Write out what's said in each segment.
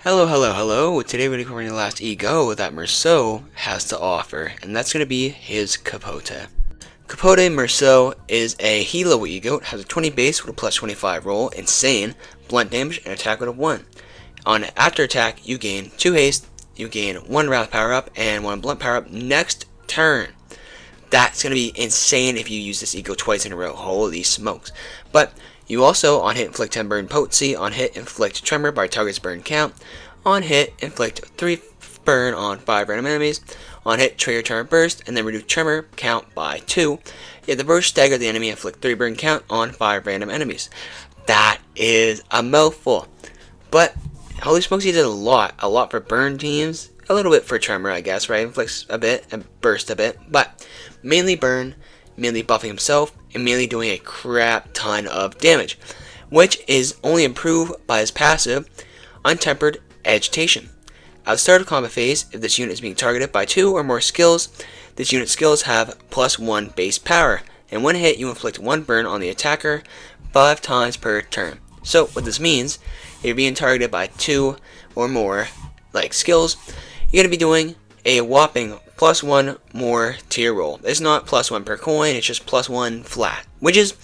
Hello. Today we're covering the last E.G.O that Meursault has to offer, and that's going to be his Capote. Capote Meursault is a Hilo E.G.O. It has a 20 base with a plus 25 roll, insane, blunt damage, and attack with a 1. On after attack, you gain 2 haste, you gain 1 wrath power up, and 1 blunt power up next turn. That's going to be insane if you use this E.G.O twice in a row. Holy smokes. But you also, on hit, inflict 10 burn potency. On hit, inflict tremor by target's burn count. On hit, inflict 3 burn on 5 random enemies. On hit, trigger tremor burst, and then reduce tremor count by 2. If the burst stagger the enemy, inflict 3 burn count on 5 random enemies. That is a mouthful. But, holy smokes, he did a lot for burn teams. A little bit for tremor, I guess, right? Inflicts a bit and burst a bit, but mainly burn, mainly buffing himself, and mainly doing a crap ton of damage, which is only improved by his passive, Untempered Agitation. At the start of combat phase, if this unit is being targeted by 2 or more skills, this unit's skills have plus 1 base power, and when hit, you inflict 1 burn on the attacker 5 times per turn. So, what this means, if you're being targeted by 2 or more, like skills, you're going to be doing a whopping plus 1 more to your roll. It's not plus 1 per coin, it's just plus 1 flat, which is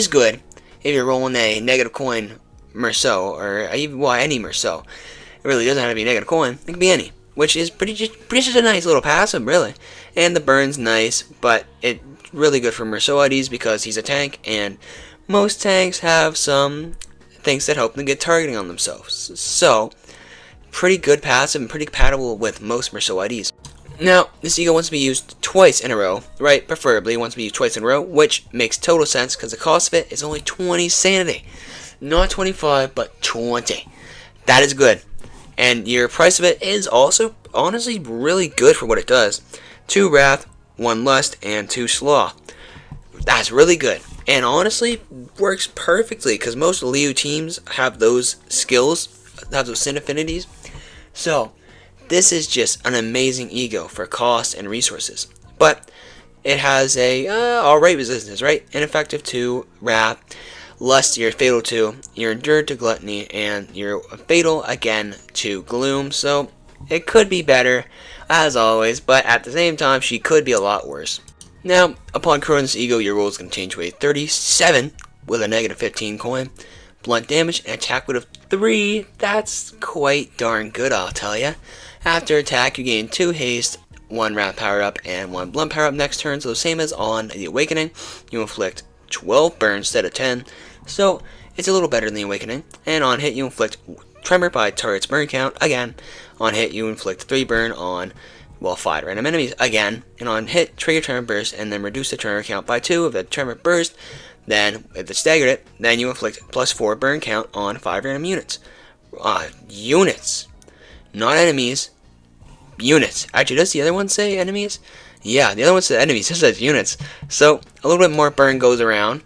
good if you're rolling a negative coin Meursault, or even any Meursault. It really doesn't have to be a negative coin, it can be any, which is pretty just a nice little passive, really. And the burn's nice, but it's really good for Meursault IDs because he's a tank, and most tanks have some things that help them get targeting on themselves. So, pretty good passive and pretty compatible with most Meursault IDs. Now, this E.G.O wants to be used twice in a row, right? Preferably wants to be used twice in a row, which makes total sense because the cost of it is only 20 sanity. Not 25, but 20. That is good. And your price of it is also, honestly, really good for what it does. 2 Wrath, 1 Lust, and 2 Sloth. That's really good. And honestly, works perfectly because most Liu teams have those skills, have those sin affinities. So, this is just an amazing E.G.O for cost and resources. But it has a alright resistance, right? Ineffective to Wrath, Lust you're fatal to, you're endured to Gluttony, and you're fatal again to Gloom. So, it could be better, as always, but at the same time, she could be a lot worse. Now, upon crowing this E.G.O, your roll is going to change to a 37 with a negative 15 coin. Blunt damage and attack with a 3. That's quite darn good, I'll tell ya. After attack, you gain 2 haste, 1 wrath power up, and 1 blunt power up next turn. So same as on the Awakening, you inflict 12 burns instead of 10. So it's a little better than the Awakening. And on hit, you inflict tremor by target's burn count. Again, on hit, you inflict 3 burn on 5 random enemies. Again, and on hit, trigger tremor burst, and then reduce the tremor count by 2 if the tremor burst. Then, if it staggered it, then you inflict plus 4 burn count on 5 random units. Units. Not enemies. Units. Actually, does the other one say enemies? Yeah, the other one says enemies. This says units. So, a little bit more burn goes around.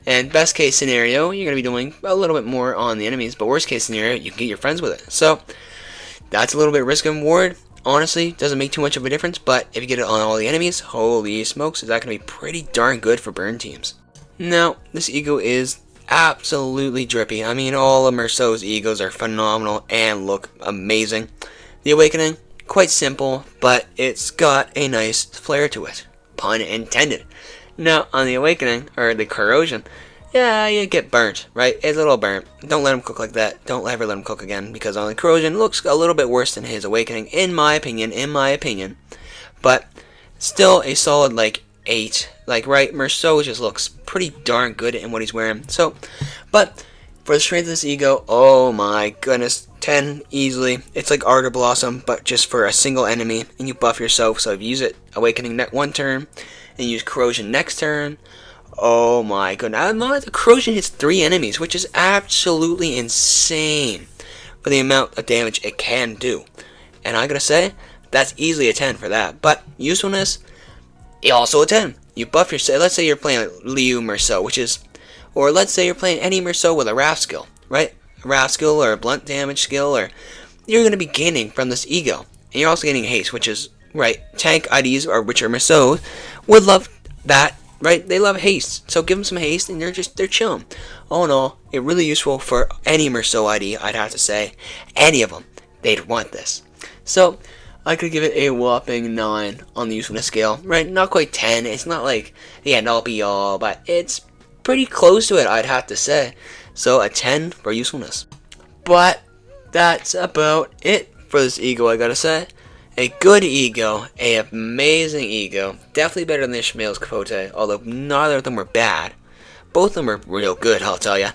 And best case scenario, you're going to be doing a little bit more on the enemies. But worst case scenario, you can get your friends with it. So, that's a little bit risk and reward. Honestly, doesn't make too much of a difference. But if you get it on all the enemies, holy smokes, is that going to be pretty darn good for burn teams. Now, this E.G.O is absolutely drippy. I mean, all of Meursault's E.G.Os are phenomenal and look amazing. The Awakening, quite simple, but it's got a nice flair to it. Pun intended. Now, on the Awakening, or the Corrosion, yeah, you get burnt, right? It's a little burnt. Don't let him cook like that. Don't ever let him cook again, because on the Corrosion, looks a little bit worse than his Awakening, in my opinion. But, still a solid, 8. Right, Meursault just looks pretty darn good in what he's wearing. So, but for the strength of this E.G.O, oh my goodness, 10 easily. It's like Ardor Blossom, but just for a single enemy, and you buff yourself. So if you use it Awakening one turn, and use Corrosion next turn, oh my goodness. The Corrosion hits 3 enemies, which is absolutely insane for the amount of damage it can do. And I gotta say, that's easily a 10 for that. But usefulness, also a 10. You buff yourself. Let's say you're playing Liu Meursault, or let's say you're playing any Meursault with a Wrath skill, right? A Wrath skill or a blunt damage skill, or you're going to be gaining from this E.G.O. And you're also getting haste, which is, right, tank IDs, or which are Meursault, would love that, right? They love haste. So give them some haste, and they're chilling. All in all, it's really useful for any Meursault ID, I'd have to say. Any of them. they'd want this. So I could give it a whopping 9 on the usefulness scale. Right, not quite 10. It's not like the end all be all, but it's pretty close to it, I'd have to say. So a 10 for usefulness. But that's about it for this E.G.O, I gotta say. A good E.G.O, a amazing E.G.O. Definitely better than Ishmael's Capote, although neither of them were bad. Both of them were real good, I'll tell ya.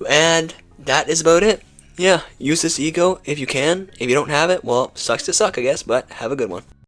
And that is about it. Yeah, use this E.G.O if you can. If you don't have it, well, sucks to suck, I guess, but have a good one.